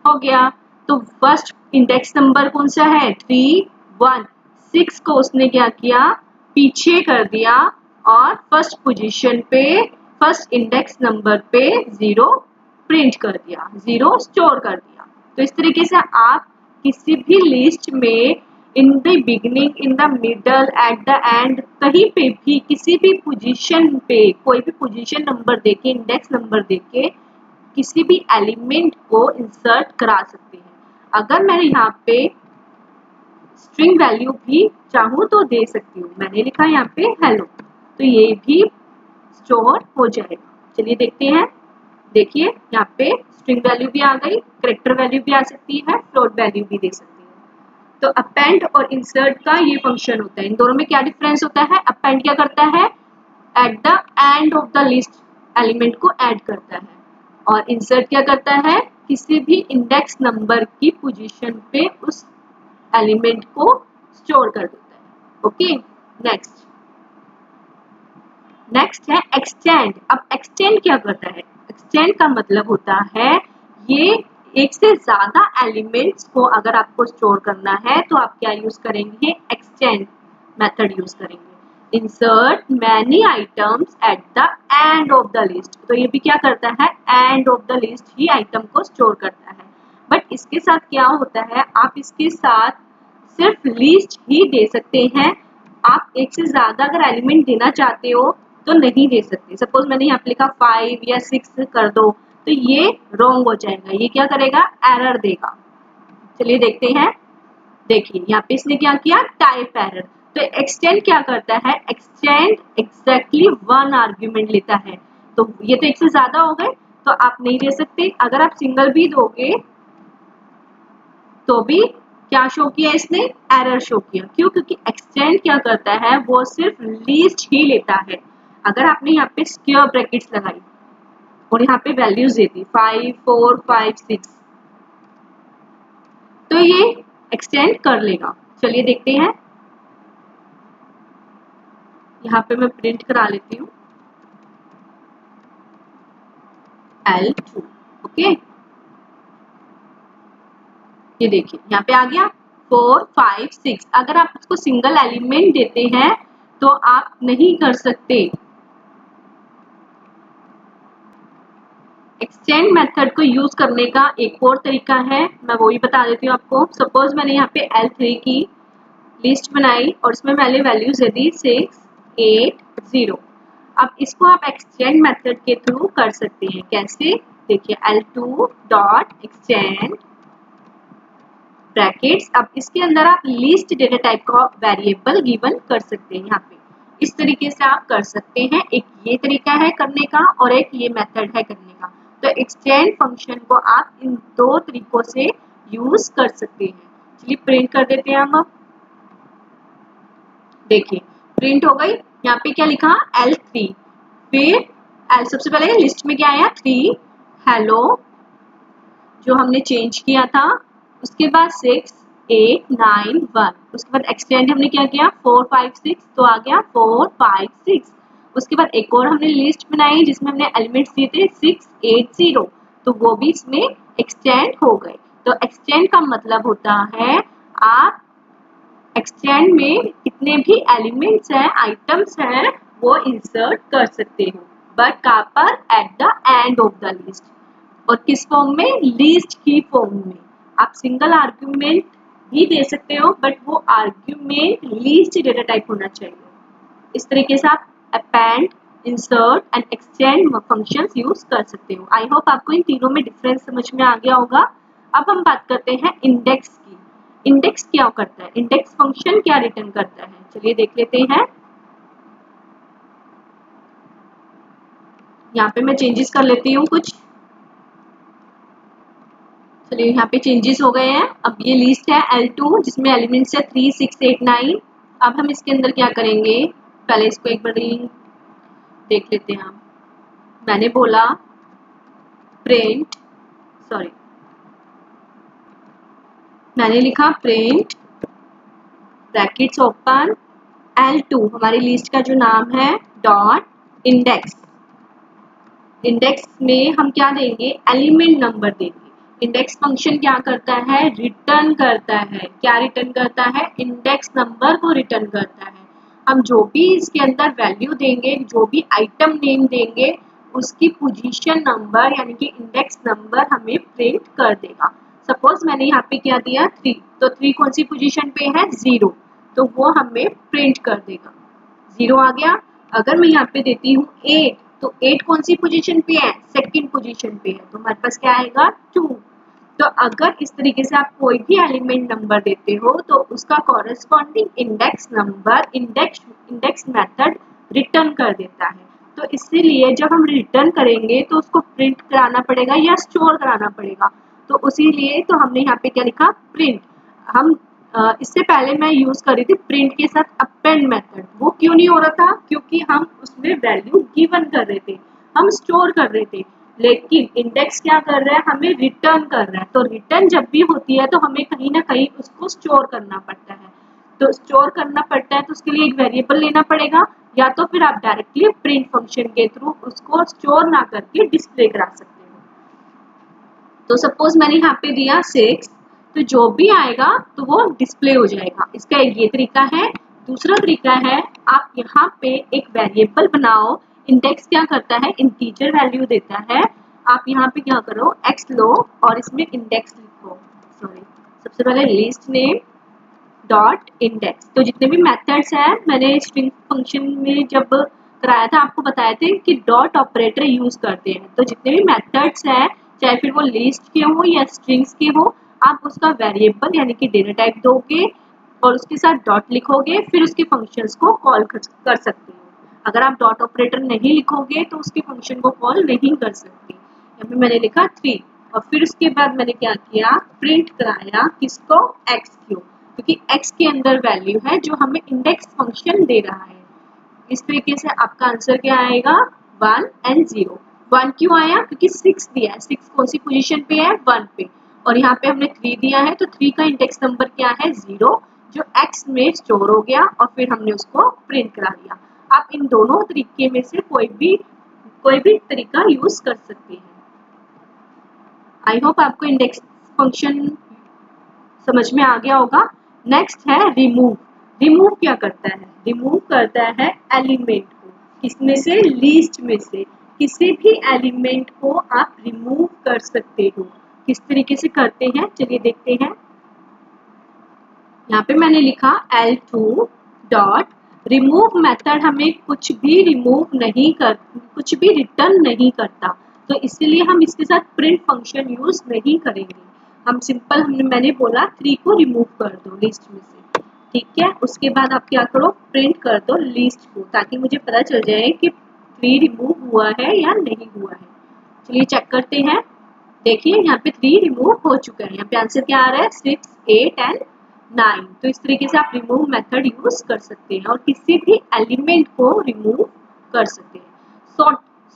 हो गया। तो फर्स्ट इंडेक्स नंबर कौन सा है, 3 1, 6 को उसने क्या किया, पीछे कर दिया और फर्स्ट पोजीशन पे फर्स्ट इंडेक्स नंबर पे 0 प्रिंट कर दिया, 0 स्टोर कर दिया। तो इस तरीके से आप किसी भी लिस्ट में in the beginning, in the middle, at the end, कहीं पे भी किसी भी पोजीशन पे कोई भी पोजीशन नंबर देके, इंडेक्स नंबर देके किसी भी एलिमेंट को इंसर्ट करा सकते हैं। अगर मैं यहाँ पे स्ट्रिंग वैल्यू भी चाहूँ तो दे सकती हूँ, मैंने लिखा यहाँ पे हेलो, तो ये भी स्टोर हो जाएगा। चलिए देखते हैं, देखिए यहाँ पे स्ट्रिंग वैल्यू भी आ गई, कैरेक्टर वैल्यू भी आ सकती है, फ्लोट वैल्यू भी दे सकती है। तो अपेंड और इंसर्ट का ये फंक्शन होता है। इन दोनों में क्या डिफरेंस होता है, अपेंड क्या करता है, at the end of the list element को ऐड करता है, और इंसर्ट क्या करता है, किसी भी इंडेक्स नंबर की पोजीशन पे उस एलिमेंट को स्टोर कर देता है। ओके, नेक्स्ट है एक्सटेंड। अब एक्सटेंड क्या करता है, एक्सटेंड का मतलब होता है ये एक से ज्यादा एलिमेंट्स को अगर आपको स्टोर करना है तो आप क्या यूज करेंगे, एक्सटेंड मेथड यूज करेंगे। Insert many items at the end of the list, तो ये भी क्या करता है, end of the list he item को स्टोर करता है। बट इसके साथ क्या होता है, आप इसके साथ सिर्फ लिस्ट ही दे सकते हैं, आप एक से ज्यादा अगर एलिमेंट देना चाहते हो तो नहीं दे सकते। सपोज मैंने यहाँ पे लिखा 5 या 6 कर दो, तो ये रॉन्ग हो जाएगा, ये क्या करेगा, एरर देगा। चलिए देखते हैं, देखिए यहाँ पे इसने क्या किया, टाइप एरर। तो एक्सटेंड क्या करता है, एक्सटेंड एग्जैक्टली 1 आर्ग्यूमेंट लेता है, तो ये तो एक से ज्यादा हो गए तो आप नहीं दे सकते। अगर आप सिंगल भी दोगे तो भी क्या शो किया इसने, एरर शो किया। क्यों, क्योंकि एक्सटेंड क्या करता है, वो सिर्फ लिस्ट ही लेता है। अगर आपने यहाँ पे स्क्वायर ब्रैकेट्स लगाई और यहाँ पे वैल्यूज देती 5 4 5 6, तो ये एक्सटेंड कर लेगा। चलिए देखते हैं, यहाँ पे मैं प्रिंट करा लेती हूँ L2। ओके, ये देखिए यहाँ पे आ गया 4 5 6। अगर आप इसको सिंगल एलिमेंट देते हैं तो आप नहीं कर सकते। एक्सटेंड मेथड को यूज करने का एक और तरीका है, मैं वो भी बता देती हूँ आपको। सपोज मैंने यहाँ पे L3 की लिस्ट बनाई और इसमें मैंने वैल्यूज दे दी 6 8 0। अब इसको आप एक्सटेंड मेथड के थ्रू कर सकते हैं। कैसे, देखिए L2 डॉट एक्सटेंड ब्रैकेट्स, अब इसके अंदर आप लिस्ट डेटा टाइप का वेरिएबल गिवन कर सकते हैं। यहाँ पे इस तरीके से आप कर सकते हैं। एक ये तरीका है करने का और एक ये मेथड है करने का। तो एक्सटेंड फंक्शन को आप इन 2 तरीकों से यूज कर सकते हैं। चलिए प्रिंट कर देते हैं हम। देखिए प्रिंट हो गई। यहाँ पे क्या लिखा, L3, फिर सबसे पहले लिस्ट में क्या आया, 3 हेलो जो हमने चेंज किया था, उसके बाद 6 8 9 1। उसके बाद एक्सटेंड हमने क्या किया 4 5 6, तो आ गया 4 5 6। उसके बाद एक और हमने लिस्ट बनाई जिसमें हमने एलिमेंट्स दिए थे 6 8 0, तो वो भी इसमें एक्सटेंड हो गए। तो एक्सटेंड का मतलब होता है आप एक्सटेंड में कितने भी एलिमेंट्स हैं, आइटम्स हैं, वो इंसर्ट कर सकते हो, बट कहाँ पर, at the end of the list. और किस फॉर्म में, लीस्ट की फॉर्म में। आप सिंगल आर्ग्यूमेंट भी दे सकते हो, बट वो आर्ग्यूमेंट लीस्ट डेटा टाइप होना चाहिए। इस तरीके से आप append, insert and extend functions use कर सकते हो। आई होप आपको इन तीनों में डिफरेंस समझ में आ गया होगा। अब हम बात करते हैं इंडेक्स की। इंडेक्स क्या करता है, इंडेक्स फंक्शन क्या रिटर्न करता है, चलिए देख लेते हैं। यहाँ पे मैं चेंजेस कर लेती हूँ कुछ। चलिए यहाँ पे चेंजेस हो गए हैं। अब ये लिस्ट है L2 जिसमें एलिमेंट्स है 3 6 8 9। अब हम इसके अंदर क्या करेंगे, पहले इसको एक बार देख लेते हैं। हम मैंने बोला प्रिंट, सॉरी मैंने लिखा प्रिंट ब्रैकेट्स ओपन L2, हमारी लिस्ट का जो नाम है, डॉट इंडेक्स। इंडेक्स में हम क्या देंगे, एलिमेंट नंबर देंगे। इंडेक्स फंक्शन क्या करता है, रिटर्न करता है। क्या रिटर्न करता है, इंडेक्स नंबर को रिटर्न करता है। हम जो भी इसके अंदर वैल्यू देंगे, जो भी आइटम नेम देंगे, उसकी पोजीशन नंबर यानी कि इंडेक्स नंबर हमें प्रिंट कर देगा। सपोज मैंने यहाँ पे क्या दिया 3, तो 3 कौन सी पोजीशन पे है, 0, तो वो हमें प्रिंट कर देगा, 0 आ गया। अगर मैं यहाँ पे देती हूँ 8, तो 8 कौन सी पोजीशन पे है, सेकंड पोजीशन पे है, तो हमारे पास क्या आएगा 2। तो अगर इस तरीके से आप कोई भी एलिमेंट नंबर देते हो तो उसका corresponding index number index method return कर देता है। तो इसीलिए जब हम रिटर्न करेंगे तो उसको प्रिंट कराना पड़ेगा या स्टोर कराना पड़ेगा। तो उसी लिए तो हमने यहाँ पे क्या लिखा, प्रिंट। हम इससे पहले मैं यूज कर रही थी प्रिंट के साथ अपेंड मेथड। वो क्यों नहीं हो रहा था, क्योंकि हम उसमें वैल्यू गिवन कर रहे थे, हम स्टोर कर रहे थे। लेकिन इंडेक्स क्या कर रहा है, हमें रिटर्न कर रहा है। तो रिटर्न जब भी होती है तो हमें कहीं ना कहीं उसको स्टोर करना पड़ता है। तो स्टोर करना पड़ता है तो उसके लिए एक वेरिएबल लेना पड़ेगा, या तो फिर आप डायरेक्टली प्रिंट फंक्शन के थ्रू उसको स्टोर ना करके डिस्प्ले करा सकते हो। तो सपोज मैंने यहाँ पे दिया 6, तो जो भी आएगा तो वो डिस्प्ले हो जाएगा। इसका एक ये तरीका है। दूसरा तरीका है, आप यहाँ पे एक वेरिएबल बनाओ। इंडेक्स क्या करता है, इंटीजर वैल्यू देता है। आप यहाँ पे क्या करो, x लो और इसमें इंडेक्स लिखो। सॉरी, सबसे पहले लिस्ट नेम डॉट इंडेक्स। तो जितने भी मेथड्स हैं, मैंने स्ट्रिंग फंक्शन में जब कराया था आपको बताए थे कि डॉट ऑपरेटर यूज करते हैं। तो जितने भी मेथड्स हैं, चाहे फिर वो लिस्ट के हो या स्ट्रिंग्स के हो, आप उसका वेरिएबल यानी कि डेटा टाइप दोगे और उसके साथ डॉट लिखोगे, फिर उसके फंक्शंस को कॉल कर सकते हो। अगर आप डॉट ऑपरेटर नहीं लिखोगे तो उसके फंक्शन को कॉल नहीं कर सकते। यहाँ पे मैंने लिखा 3 और फिर उसके बाद मैंने क्या किया, प्रिंट कराया किसको, x को, क्योंकि x के अंदर वैल्यू है जो हमें इंडेक्स फंक्शन दे रहा है। इस तरीके से आपका आंसर क्या आएगा, 1 एंड 0। 1 क्यों आया, क्योंकि 6 दिया है। 6 कौन सी पोजीशन पे है, 1 पे, और यहाँ पे हमने 3 दिया है, तो 3 का इंडेक्स नंबर क्या है, 0, जो x में स्टोर हो गया और फिर हमने उसको प्रिंट करा दिया। आप इन दोनों तरीके में से कोई भी तरीका यूज कर सकते हैं। आई होप आपको इंडेक्स फंक्शन समझ में आ गया होगा। नेक्स्ट है रिमूव। रिमूव क्या करता है, रिमूव करता है एलिमेंट को, किसमें से, लिस्ट में से। किसी भी एलिमेंट को आप रिमूव कर सकते हो। किस तरीके से करते हैं, चलिए देखते हैं। यहाँ पे मैंने लिखा L2 डॉट रिमूव मेथड हमें कुछ भी कुछ भी रिटर्न नहीं करता। तो इसीलिए हम इसके साथ प्रिंट फंक्शन यूज नहीं करेंगे। हम सिंपल मैंने बोला 3 को रिमूव कर दो लिस्ट में से, ठीक है। उसके बाद आप क्या करो, प्रिंट कर दो लिस्ट को, ताकि मुझे पता चल जाए कि 3 रिमूव हुआ है या नहीं हुआ है। चलिए चेक करते हैं। देखिए यहाँ पे 3 रिमूव हो चुका है। यहाँ पे आंसर क्या आ रहा है, 6 8 एंड 9। तो इस तरीके से आप रिमूव मेथड यूज कर सकते हैं और किसी भी एलिमेंट को रिमूव कर सकते हैं।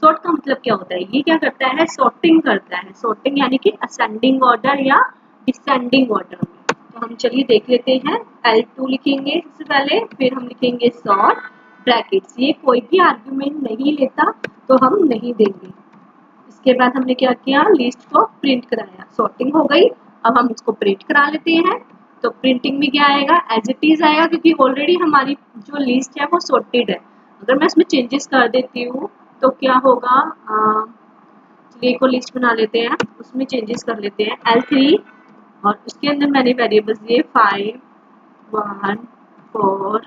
सॉर्ट का मतलब क्या होता है, ये क्या करता है, सॉर्टिंग करता है। सॉर्टिंग यानी कि असेंडिंग ऑर्डर या डिसेंडिंग ऑर्डर में। तो हम चलिए देख लेते हैं। L2 लिखेंगे सबसे पहले, फिर हम लिखेंगे सॉर्ट ब्रैकेट्स। ये कोई भी आर्ग्यूमेंट नहीं लेता तो हम नहीं देंगे। इसके बाद हमने क्या किया, लिस्ट को प्रिंट कराया। सॉर्टिंग हो गई, अब हम इसको प्रिंट करा लेते हैं। तो प्रिंटिंग में क्या आएगा, एज इट इज आएगा, क्योंकि ऑलरेडी हमारी जो लिस्ट है वो सॉर्टेड है। अगर मैं इसमें चेंजेस कर देती हूँ तो क्या होगा, चलिए को लिस्ट बना लेते हैं, उसमें चेंजेस कर लेते हैं। L3 और उसके अंदर मैंने वेरिएबल्स दिए 5, 1, 4,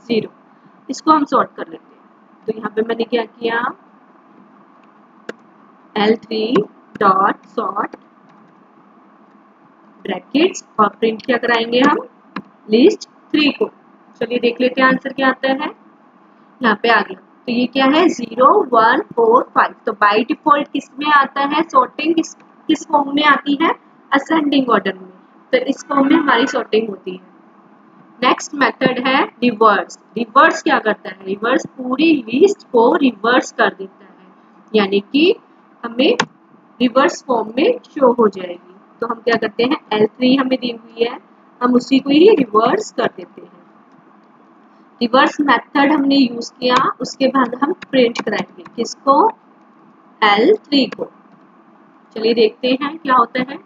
0। इसको हम सॉर्ट कर लेते हैं। तो यहाँ पे मैंने क्या किया, L3 डॉट सॉर्ट ब्रैकेट्स और प्रिंट क्या कराएंगे हम, लिस्ट 3 को। चलिए देख लेते हैं आंसर क्या आता है। यहाँ पे आ गया। तो ये क्या है, 0, 1, 4, 5। तो बाय डिफॉल्ट किस में आता है सॉर्टिंग, किस फॉर्म में आती है, असेंडिंग ऑर्डर में। तो इस फॉर्म में हमारी सॉर्टिंग होती है। नेक्स्ट मेथड है रिवर्स। रिवर्स क्या करता है, रिवर्स पूरी लिस्ट को रिवर्स कर देता है, यानी कि हमें रिवर्स फॉर्म में शो हो जाएगी। तो हम क्या करते हैं, L3 हमें दी हुई है, हम उसी को ही रिवर्स कर देते हैं। रिवर्स मेथड हमने यूज किया, उसके बाद हम प्रिंट कराएंगे किसको, L3 को। चलिए देखते हैं क्या होता है।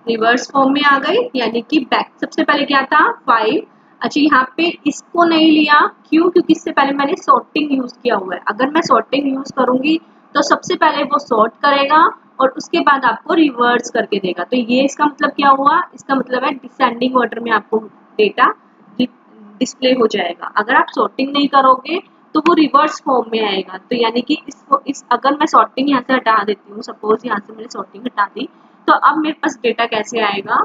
रिवर्स फॉर्म में आ गई, यानी कि बैक सबसे पहले क्या था 5। अच्छा यहाँ पे इसको नहीं लिया, क्यों, क्योंकि इससे पहले मैंने सॉर्टिंग यूज किया हुआ है। अगर मैं सॉर्टिंग यूज करूंगी तो सबसे पहले वो सॉर्ट करेगा और उसके बाद आपको रिवर्स करके देगा। तो ये इसका मतलब क्या हुआ, इसका मतलब है डिसेंडिंग ऑर्डर में आपको डेटा डिस्प्ले हो जाएगा। अगर आप सॉर्टिंग नहीं करोगे तो वो रिवर्स फॉर्म में आएगा। तो यानी कि अगर मैं सॉर्टिंग यहाँ से हटा देती हूँ, सपोज यहाँ से मैंने सॉर्टिंग हटा दी, तो अब मेरे पास डेटा कैसे आएगा,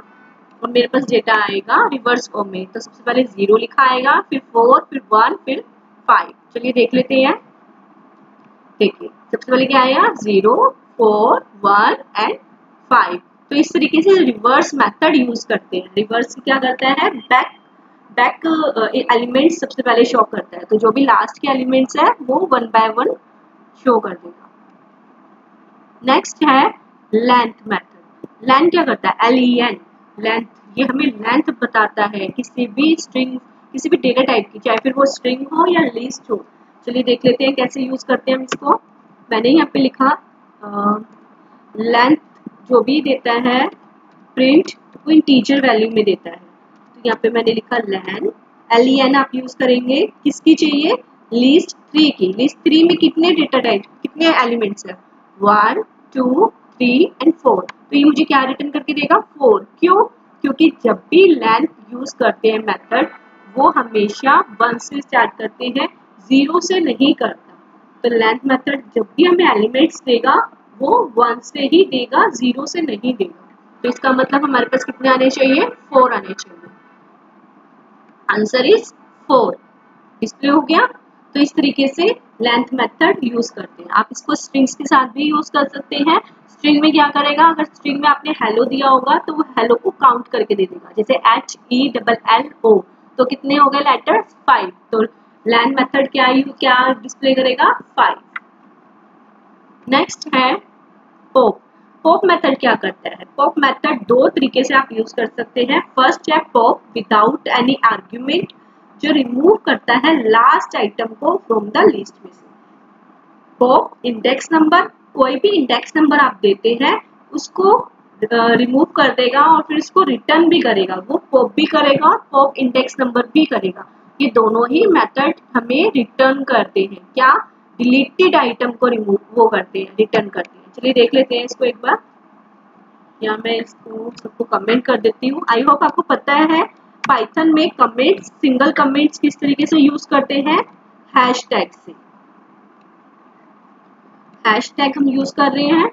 और मेरे पास डेटा आएगा रिवर्स फॉर्म में। तो सबसे पहले 0 लिखा आएगा, फिर 4, फिर 1, फिर 5। चलिए देख लेते हैं। देखिए सबसे पहले क्या आया, 0, 4, 1 एंड 5। तो इस तरीके से रिवर्स मेथड यूज करते हैं। रिवर्स क्या करता है, बैक एलिमेंट सबसे पहले शो करता है, तो जो भी लास्ट के एलिमेंट्स है वो 1 बाय 1 शो कर देगा। नेक्स्ट है लेंथ मेथड। लेंथ क्या करता है, LEN, लेंथ। ये हमें लेंथ बताता है किसी भी स्ट्रिंग, किसी भी डेटा टाइप की, चाहे फिर वो स्ट्रिंग हो या लिस्ट हो। चलिए देख लेते हैं कैसे यूज करते हैं हम इसको। मैंने यहाँ पे लिखा लेंथ जो भी देता है प्रिंट वो इंटीजर वैल्यू में देता है। तो यहाँ पे मैंने लिखा लेन, LEN आप यूज करेंगे किसकी चाहिए, लिस्ट 3 की। लिस्ट 3 में कितने डेटा टाइप, कितने एलिमेंट्स है, 1, 2, 3 एंड 4। तो ये मुझे क्या रिटर्न करके देगा, 4। क्यों, क्योंकि जब भी लेंथ यूज करते हैं मेथड, वो हमेशा 1 से स्टार्ट करते हैं, 0 से नहीं करता। तो लेंथ मेथड जब भी हमें एलिमेंट्स देगा वो 1 से ही देगा, 0 से नहीं देगा। तो इसका मतलब हमारे पास कितने आने चाहिए, 4 आने चाहिए। Answer is 4। डिस्प्ले हो गया। तो इस तरीके से लेंथ मेथड यूज करते हैं। आप इसको स्ट्रिंग्स के साथ भी यूज कर सकते हैं। स्ट्रिंग में क्या करेगा, अगर स्ट्रिंग में आपने हेलो दिया होगा तो वो हेलो को काउंट करके दे देगा, जैसे HELLO, तो कितने हो गए लेटर्स, 5। तो लेंथ मेथड क्या डिस्प्ले करेगा, 5। नेक्स्ट है पॉप। पॉप मेथड क्या करता है, पॉप मेथड 2 तरीके से आप यूज कर सकते हैं। फर्स्ट है पॉप विदाउट एनी आर्ग्यूमेंट, जो रिमूव करता है लास्ट आइटम को फ्रॉम द लिस्ट में से। पॉप इंडेक्स नंबर, कोई भी इंडेक्स नंबर आप देते हैं उसको रिमूव कर देगा और फिर इसको रिटर्न भी करेगा। वो पॉप भी करेगा और पॉप इंडेक्स नंबर भी करेगा। ये दोनों ही मेथड हमें रिटर्न करते हैं, क्या, डिलीटेड आइटम को रिमूव वो करते हैं, रिटर्न करते हैं। चलिए देख लेते हैं इसको एक बार। या मैं इसको सबको कमेंट कर देती हूँ। आई होप आपको पता है पाइथन में कमेंट्स, सिंगल कमेंट्स किस तरीके से यूज करते हैं, हैशटैग से। हैशटैग हम यूज कर रहे हैं।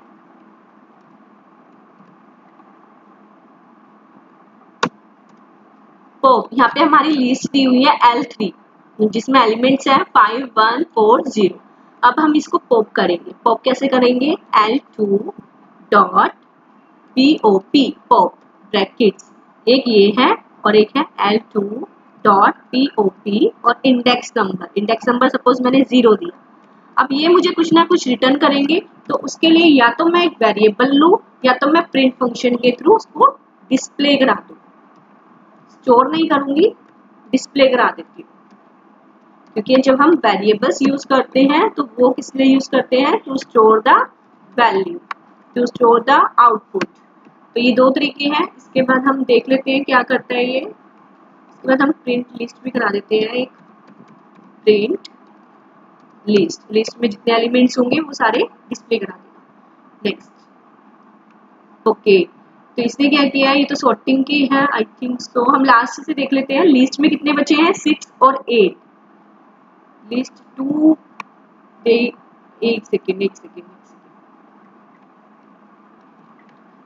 पॉप, यहाँ पे हमारी लिस्ट दी हुई है L3 जिसमें एलिमेंट्स है 5, 1, 4, 0। अब हम इसको पॉप करेंगे। पॉप कैसे करेंगे, L2 dot POP, pop brackets, एक ये है और एक है L2 डॉट POP और index number. Index number suppose मैंने 0 दिया। अब ये मुझे कुछ ना कुछ रिटर्न करेंगे, तो उसके लिए या तो मैं एक वेरिएबल लूँ या तो मैं प्रिंट फंक्शन के थ्रू उसको डिस्प्ले करा दूँ, स्टोर नहीं करूंगी, डिस्प्ले करा देती हूँ। क्योंकि जब हम वेरिएबल्स यूज करते हैं तो वो किस लिए यूज करते हैं, to store the value, to store the output. तो ये दो तरीके हैं। इसके बाद हम देख लेते हैं क्या करता है ये। इसके बाद हम प्रिंट लिस्ट भी करा देते हैं, एक प्रिंट लिस्ट, लिस्ट में जितने एलिमेंट्स होंगे वो सारे डिस्प्ले करा देगा। नेक्स्ट, ओके, तो इसने क्या किया, ये तो सॉर्टिंग की है आई थिंक सो। हम लास्ट से देख लेते हैं, लिस्ट में कितने बचे हैं, 6 और 8। लिस्ट 2, एक सेकेंड।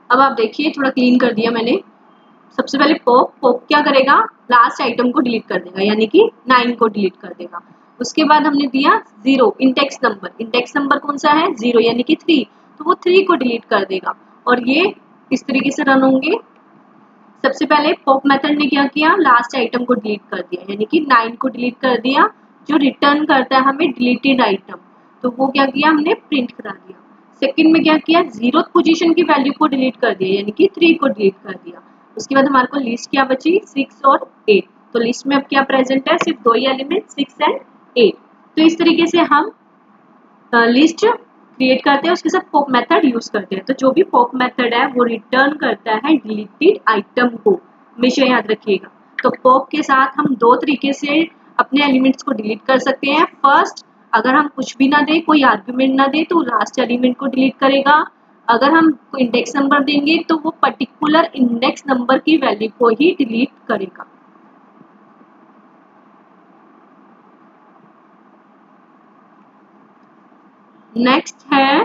अब आप देखिए, थोड़ा क्लीन कर दिया मैंने। सबसे पहले पॉप क्या करेगा, लास्ट आइटम को डिलीट कर देगा, यानी कि 9 को डिलीट कर देगा। उसके बाद हमने दिया 0 इंडेक्स नंबर, इंडेक्स नंबर कौन सा है, 0 यानी कि 3, तो वो 3 को डिलीट कर देगा। और ये इस तरीके से रन होंगे। सबसे पहले पॉप मेथड ने क्या किया, लास्ट आइटम को डिलीट कर दिया, यानी कि 9 को डिलीट कर दिया। जो रिटर्न करता है हमें डिलीटेड आइटम, तो वो क्या किया, हमने प्रिंट करा दिया। सेकंड में क्या किया, 0th पोजीशन की वैल्यू को डिलीट कर दिया, यानी कि 3 को डिलीट कर दिया। उसके बाद हमारे को लिस्ट क्या बची, 6 और 8। तो लिस्ट में अब क्या प्रेजेंट है, सिर्फ 2 ही एलिमेंट, 6 एंड 8। तो इस तरीके से हम लिस्ट क्रिएट करते हैं, उसके साथ पॉप मेथड यूज करते हैं। तो जो भी पॉप मेथड है वो रिटर्न करता है डिलीटेड आइटम को, हमेशा याद रखिएगा। तो पॉप के साथ हम दो तरीके से अपने एलिमेंट्स को डिलीट कर सकते हैं। फर्स्ट, अगर हम कुछ भी ना दे, कोई आर्ग्यूमेंट ना दे, तो लास्ट एलिमेंट को डिलीट करेगा। अगर हम इंडेक्स नंबर देंगे तो वो पर्टिकुलर इंडेक्स नंबर की वैल्यू को ही डिलीट करेगा। नेक्स्ट है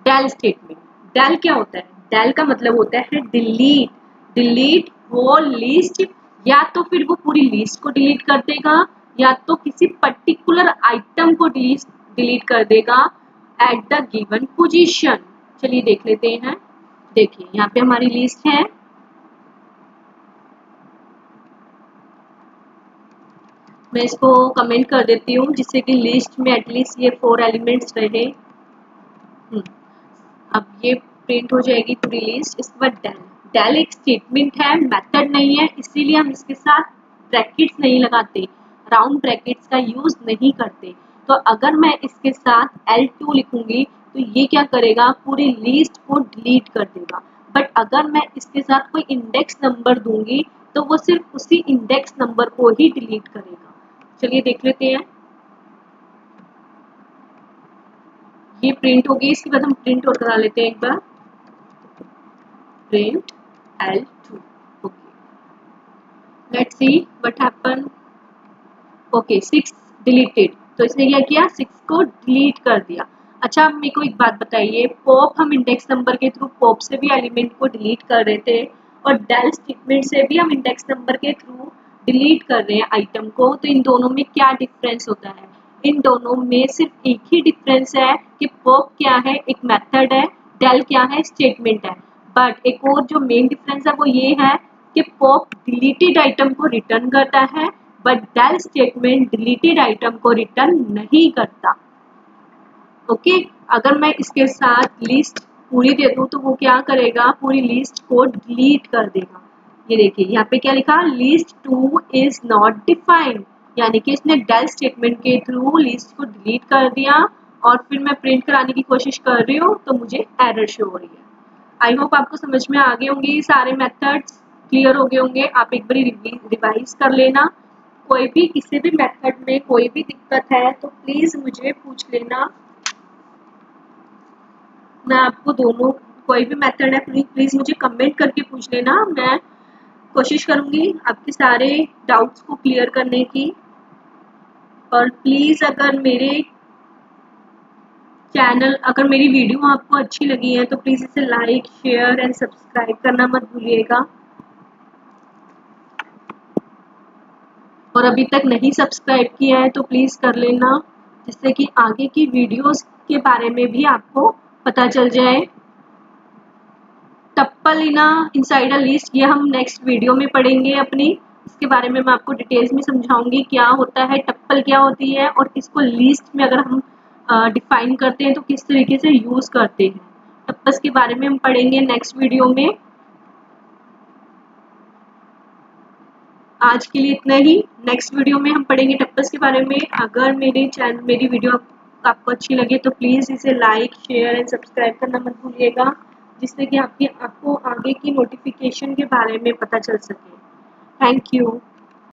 डेल स्टेटमेंट। डेल क्या होता है, डेल का मतलब होता है डिलीट, डिलीट होल लिस्ट। या तो फिर वो पूरी लिस्ट को डिलीट कर देगा, या तो किसी पर्टिकुलर आइटम को डिलीट कर देगा एट द गिवन पोजीशन। चलिए देख लेते हैं। देखिए यहाँ पे हमारी लिस्ट है, मैं इसको कमेंट कर देती हूँ जिससे कि लिस्ट में एटलीस्ट ये 4 एलिमेंट्स रहे। अब ये प्रिंट हो जाएगी पूरी लिस्ट। इसके बाद डेल, डेल एक स्टेटमेंट है, मेथड नहीं है, इसीलिए हम इसके साथ ब्रैकेट्स नहीं लगाते, राउंड ब्रैकेट्स का यूज नहीं करते। तो अगर मैं इसके साथ L2 लिखूंगी तो ये क्या करेगा, पूरी लिस्ट को डिलीट कर देगा। बट अगर मैं इसके साथ कोई इंडेक्स नंबर दूंगी तो वो सिर्फ उसी इंडेक्स नंबर को ही डिलीट करेगा। चलिए देख लेते हैं। ये प्रिंट होगी, इसके बाद हम प्रिंट और करा लेते हैं एक बार, print L2। Okay, let's see what happen. Okay, 6 deleted, तो इसने क्या किया, 6 को डिलीट कर दिया। अच्छा, अब मेरे को एक बात बताइए, पॉप हम इंडेक्स नंबर के थ्रू पॉप से भी एलिमेंट को डिलीट कर रहे थे, और डेल स्टेटमेंट से भी हम इंडेक्स नंबर के थ्रू डिलीट कर रहे हैं आइटम को। तो इन दोनों में क्या डिफरेंस होता है, इन दोनों में सिर्फ एक ही डिफरेंस है कि पॉप क्या है, एक मेथड है, डेल क्या है, स्टेटमेंट है। बट एक और जो मेन डिफरेंस है वो ये है कि पॉप डिलीटेड आइटम को रिटर्न करता है, but del statement deleted item को रिटर्न नहीं करता। ओके, अगर मैं इसके साथ लिस्ट पूरी दे दूं तो वो क्या करेगा, पूरी लिस्ट को डिलीट कर देगा। ये देखिए यहाँ पे क्या लिखा, लिस्ट 2 इज नॉट डिफाइंड, यानी कि इसने डेल स्टेटमेंट के थ्रू लिस्ट को डिलीट कर दिया। और फिर मैं प्रिंट कराने की कोशिश कर रही हूँ तो मुझे एरर शो हो रही है। आई होप आपको समझ में आ गए होंगे, सारे मेथड्स क्लियर हो गए होंगे। आप एक बार रिवाइज कर लेना। कोई भी किसी भी मेथड में कोई भी दिक्कत है तो प्लीज मुझे पूछ लेना, मैं आपको दोनों, कोई भी मेथड है प्लीज मुझे कमेंट करके पूछ लेना। मैं कोशिश करूंगी आपके सारे डाउट्स को क्लियर करने की। और प्लीज अगर मेरे चैनल, अगर मेरी वीडियो आपको अच्छी लगी है तो प्लीज इसे लाइक, शेयर एंड सब्सक्राइब करना मत भूलिएगा। और अभी तक नहीं सब्सक्राइब किया है तो प्लीज कर लेना, जिससे कि आगे की वीडियोस के बारे में भी आपको पता चल जाए। टप्पल इनसाइड अ लिस्ट, ये हम नेक्स्ट वीडियो में पढ़ेंगे अपनी, इसके बारे में मैं आपको डिटेल्स में समझाऊंगी क्या होता है, टप्पल क्या होती है, और इसको लिस्ट में अगर हम डिफाइन करते हैं तो किस तरीके से यूज करते हैं। टप्पल्स के बारे में हम पढ़ेंगे नेक्स्ट वीडियो में। आज के लिए इतना ही। नेक्स्ट वीडियो में हम पढ़ेंगे टप्पस के बारे में। अगर मेरी वीडियो आपको अच्छी लगे तो प्लीज़ इसे लाइक, शेयर एंड सब्सक्राइब करना मत भूलिएगा, जिससे कि आपको आगे की नोटिफिकेशन के बारे में पता चल सके। Thank you.